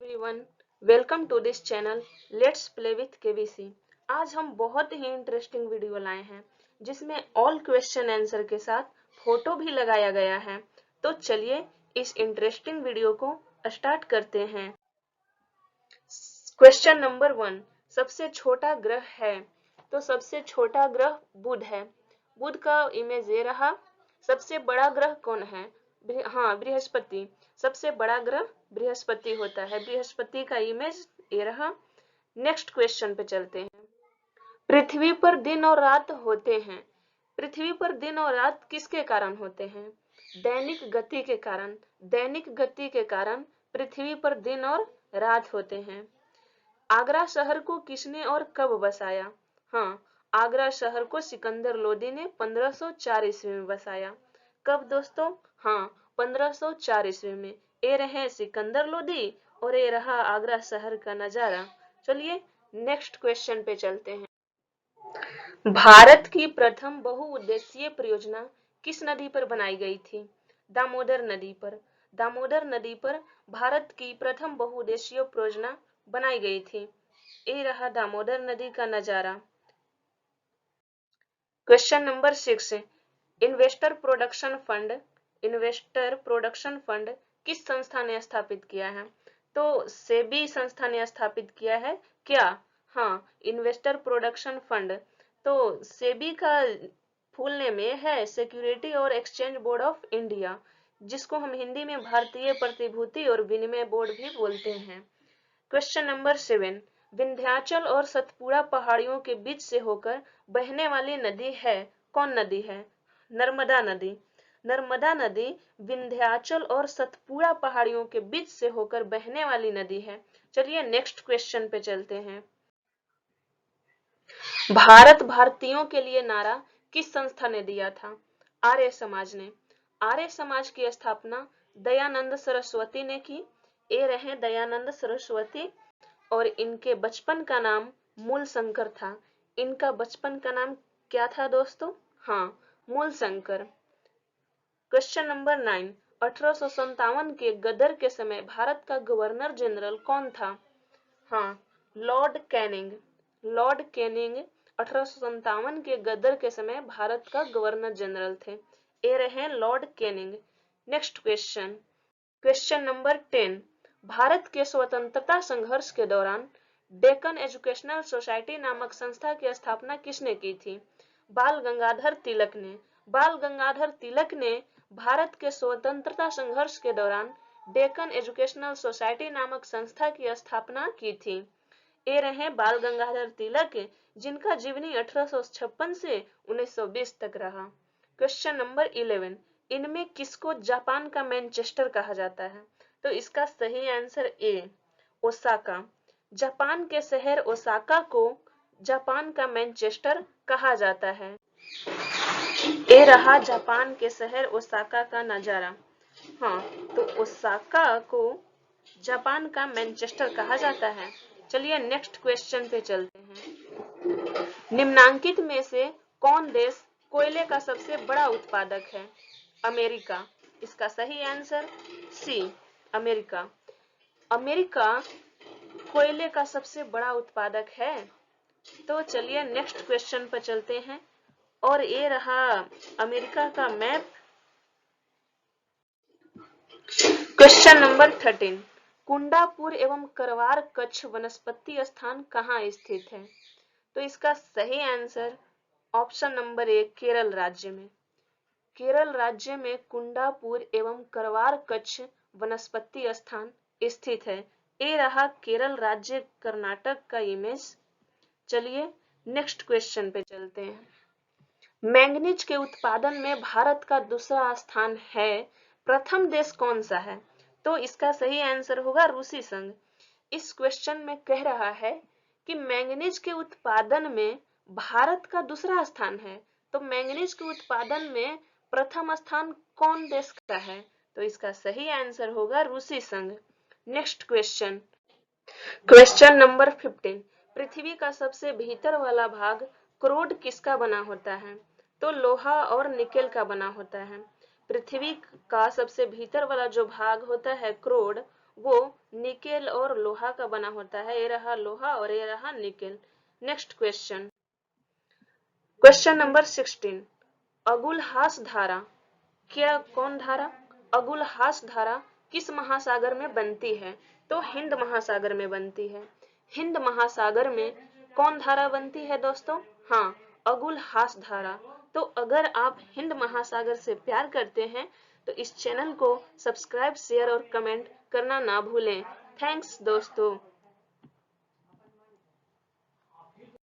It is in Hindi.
Everyone, welcome to this channel let's play with KBC. आज हम बहुत ही इंटरेस्टिंग वीडियो लाए हैं जिसमें ऑल क्वेश्चन आंसर के साथ फोटो भी लगाया गया है। तो चलिए इस इंटरेस्टिंग वीडियो को स्टार्ट करते हैं। क्वेश्चन नंबर 1, सबसे छोटा ग्रह है। तो सबसे छोटा ग्रह बुध है। बुध का इमेज ये रहा। सबसे बड़ा ग्रह कौन है? हाँ, बृहस्पति। सबसे बड़ा ग्रह बृहस्पति होता है। बृहस्पति का इमेज ये रहा। नेक्स्ट क्वेश्चन पे चलते हैं। पृथ्वी पर दिन और रात होते हैं। पृथ्वी पर दिन और रात किसके कारण होते हैं? दैनिक गति के कारण। दैनिक गति के कारण पृथ्वी पर दिन और रात होते हैं। आगरा शहर को किसने और कब बसाया? हाँ, आगरा शहर को सिकंदर लोदी ने 1504 ईस्वी में बसाया। कब दोस्तों? हाँ, 1504 ईस्वी में। ये रहे सिकंदर लोदी और ये रहा आगरा शहर का नजारा। चलिए नेक्स्ट क्वेश्चन पे चलते हैं। भारत की प्रथम बहुउद्देशीय परियोजना किस नदी पर बनाई गई थी? दामोदर नदी पर। दामोदर नदी पर भारत की प्रथम बहुउद्देशीय परियोजना बनाई गई थी। ये रहा दामोदर नदी का नजारा। Question number 6, investor production fund. Investor production fund किस संस्था ने स्थापित किया है? तो सेबी संस्था ने स्थापित किया है क्या? हाँ, इन्वेस्टर प्रोडक्शन फंड। तो सेबी का फुल नेम ये है सिक्योरिटी और एक्सचेंज बोर्ड ऑफ इंडिया, जिसको हम हिंदी में भारतीय प्रतिभूति और विनिमय बोर्ड भी बोलते हैं। क्वेश्चन नंबर 7, विंध्याचल और सतपुड़ा पहाड़ियों के बीच से होकर बहने वाली नदी है। कौन नदी है? नर्मदा नदी। नर्मदा नदी विंध्याचल और सतपुड़ा पहाड़ियों के बीच से होकर बहने वाली नदी है। चलिए नेक्स्ट क्वेश्चन पे चलते हैं। भारत भारतीयों के लिए नारा किस संस्था ने दिया था? आर्य समाज ने। आर्य समाज की स्थापना दयानंद सरस्वती ने की। ये रहे दयानंद सरस्वती और इनके बचपन का नाम मूल शंकर था। इनका बचपन का नाम क्या था दोस्तों? हाँ, मूल शंकर। क्वेश्चन नंबर 9, 1857 के गदर के समय भारत का गवर्नर जनरल कौन था? हाँ, लॉर्ड कैनिंग। लॉर्ड कैनिंग 1857 के गदर के समय भारत का गवर्नर जनरल थे। ये रहे Lord Canning. Next question, question number 10, Bharat के स्वतंत्रता संघर्ष के दौरान डेक्कन एजुकेशनल सोसाइटी नामक संस्था की स्थापना किसने की थी? बाल गंगाधर तिलक ने। बाल गंगाधर तिलक ने भारत के स्वतंत्रता संघर्ष के दौरान डेक्कन एजुकेशनल सोसाइटी नामक संस्था की स्थापना की थी। ये रहे बाल गंगाधर तिलक, जिनका जीवनी 1856 से 1920 तक रहा। क्वेश्चन नंबर 11, इनमें किसको जापान का मैनचेस्टर कहा जाता है? तो इसका सही आंसर ए, ओसाका। जापान के शहर ओसाका को जापान का मैनचेस्टर कहा जाता है। ये रहा जापान के शहर ओसाका का नजारा। हाँ, तो ओसाका को जापान का मैनचेस्टर कहा जाता है। चलिए नेक्स्ट क्वेश्चन पे चलते हैं। निम्नांकित में से कौन देश कोयले का सबसे बड़ा उत्पादक है? अमेरिका। इसका सही आंसर सी, अमेरिका। अमेरिका कोयले का सबसे बड़ा उत्पादक है। तो चलिए नेक्स्ट क्वेश्चन पर चलते हैं और ये रहा अमेरिका का मैप। क्वेश्चन नंबर 13, कुंडापुर एवं करवार कच्छ वनस्पति स्थान कहाँ स्थित है? तो इसका सही answer option number A, Kerala राज्य में। केरल राज्य में कुंडापुर एवं करवार कच्छ वनस्पति स्थान स्थित है। ये रहा केरल राज्य कर्नाटक का इमेज। चलिए नेक्स्ट क्वेश्चन पे चलते हैं। मैंगनीज के उत्पादन में भारत का दूसरा स्थान है। प्रथम देश कौन सा है? तो इसका सही आंसर होगा रूसी संघ। इस क्वेश्चन में कह रहा है कि मैंगनीज के उत्पादन में भारत का दूसरा स्थान है। तो मैंगनीज के उत्पादन में प्रथम स्थान कौन देश का है? तो इसका सही आंसर होगा रूसी संघ। नेक्स्ट क्वेश्चन, क्वेश्चन नंबर 15, पृथ्वी का सबसे भीतर वाला भाग क्रोड किसका बना होता है? तो लोहा और निकेल का बना होता है। पृथ्वी का सबसे भीतर वाला जो भाग होता है क्रोड, वो निकेल और लोहा का बना होता है। ये रहा लोहा और ये रहा nickel. Next question, question number 16, Agulhas धारा, क्या कौन धारा? अगुलहास धारा किस महासागर में बनती है? तो हिंद महासागर में बनती है। हिंद महासागर में कौन धारा बनती है दोस्तों? हाँ, अगुलहास धारा। तो अगर आप हिंद महासागर से प्यार करते हैं तो इस चैनल को सब्सक्राइब, शेयर और कमेंट करना ना भूलें। थैंक्स दोस्तों।